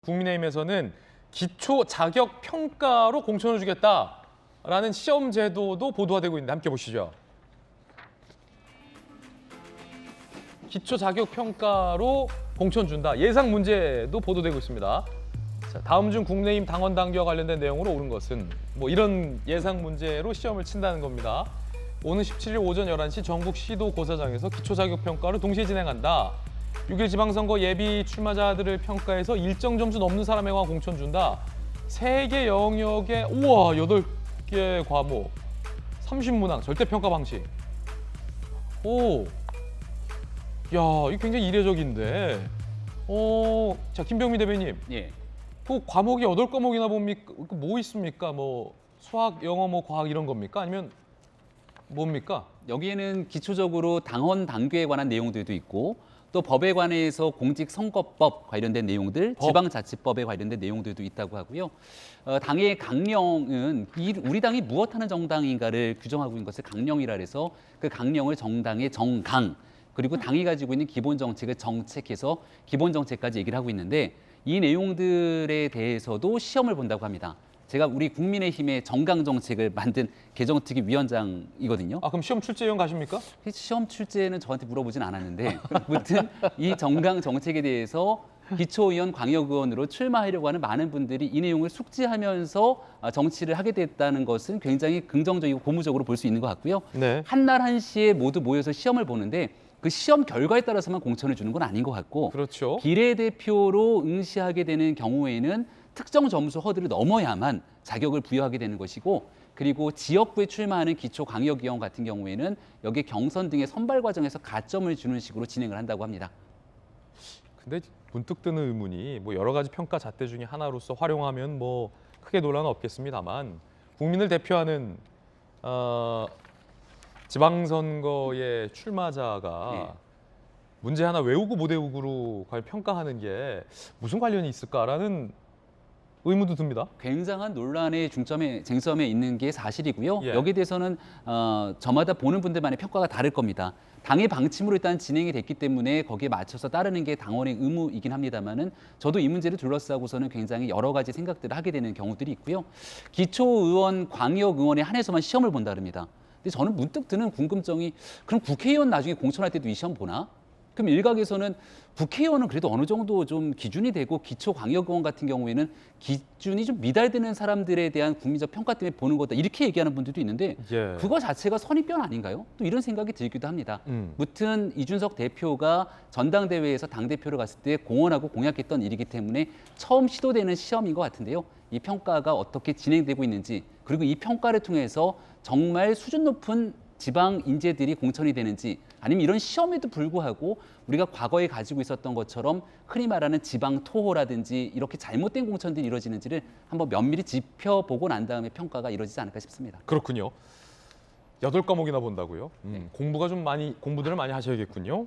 국민의힘에서는 기초 자격 평가로 공천을 주겠다라는 시험 제도도 보도가 되고 있는데 함께 보시죠. 기초 자격 평가로 공천 준다. 예상 문제도 보도되고 있습니다. 자, 다음 중 국민의힘 당원 당규와 관련된 내용으로 옳은 것은 이런 예상 문제로 시험을 친다는 겁니다. 오는 17일 오전 11시 전국 시도고사장에서 기초 자격 평가를 동시에 진행한다. 6일 지방선거 예비 출마자들을 평가해서 일정 점수 넘는 사람에게만 공천 준다. 3개 영역에 우와 8개 과목, 30문항, 절대평가 방식. 오, 야 이거 굉장히 이례적인데. 자 김병민 대변인. 예. 그 과목이 8과목이나 봅니까? 뭐 있습니까? 수학, 영어, 과학 이런 겁니까? 아니면 뭡니까? 여기에는 기초적으로 당헌 당규에 관한 내용들도 있고 또 법에 관해서 공직선거법 관련된 내용들, 지방자치법에 관련된 내용들도 있다고 하고요. 당의 강령은 우리 당이 무엇하는 정당인가를 규정하고 있는 것을 강령이라 해서 그 강령을 정당의 정강, 그리고 당이 가지고 있는 기본 정책을 정책해서 기본 정책까지 얘기를 하고 있는데 이 내용들에 대해서도 시험을 본다고 합니다. 제가 우리 국민의힘의 정강 정책을 만든 개정특위위원장이거든요. 그럼 시험 출제위원 가십니까? 시험 출제는 저한테 물어보진 않았는데 아무튼 이 정강 정책에 대해서 기초의원, 광역의원으로 출마하려고 하는 많은 분들이 이 내용을 숙지하면서 정치를 하게 됐다는 것은 굉장히 긍정적이고 고무적으로 볼 수 있는 것 같고요. 네. 한날 한시에 모두 모여서 시험을 보는데 그 시험 결과에 따라서만 공천을 주는 건 아닌 것 같고, 그렇죠. 비례대표로 응시하게 되는 경우에는 특정 점수 허들을 넘어야만 자격을 부여하게 되는 것이고, 그리고 지역구에 출마하는 기초광역의원 같은 경우에는 여기 경선 등의 선발 과정에서 가점을 주는 식으로 진행을 한다고 합니다. 근데 문득 드는 의문이 여러 가지 평가 잣대 중에 하나로서 활용하면 크게 논란은 없겠습니다만 국민을 대표하는 지방선거의 출마자가 네. 문제 하나 외우고 못 외우고로 과연 평가하는 게 무슨 관련이 있을까라는 의문도 듭니다. 굉장한 논란의 쟁점에 있는 게 사실이고요. 예. 여기에 대해서는 저마다 보는 분들만의 평가가 다를 겁니다. 당의 방침으로 일단 진행이 됐기 때문에 거기에 맞춰서 따르는 게 당원의 의무이긴 합니다만은 저도 이 문제를 둘러싸고서는 굉장히 여러 가지 생각들을 하게 되는 경우들이 있고요. 기초의원, 광역의원에 한해서만 시험을 본다 그럽니다. 근데 저는 문득 드는 궁금증이 그럼 국회의원 나중에 공천할 때도 이 시험 보나? 그럼 일각에서는 국회의원은 그래도 어느 정도 좀 기준이 되고 기초광역의원 같은 경우에는 기준이 좀 미달되는 사람들에 대한 국민적 평가 때문에 보는 거다 이렇게 얘기하는 분들도 있는데 예. 그거 자체가 선입견 아닌가요? 또 이런 생각이 들기도 합니다. 무튼 이준석 대표가 전당대회에서 당대표로 갔을 때 공언하고 공약했던 일이기 때문에 처음 시도되는 시험인 것 같은데요. 이 평가가 어떻게 진행되고 있는지, 그리고 이 평가를 통해서 정말 수준 높은 지방 인재들이 공천이 되는지, 아니면 이런 시험에도 불구하고 우리가 과거에 가지고 있었던 것처럼 흔히 말하는 지방 토호라든지 이렇게 잘못된 공천들이 이루어지는지를 한번 면밀히 짚어보고 난 다음에 평가가 이루어지지 않을까 싶습니다. 그렇군요. 8과목이나 본다고요? 공부들을 많이 하셔야겠군요.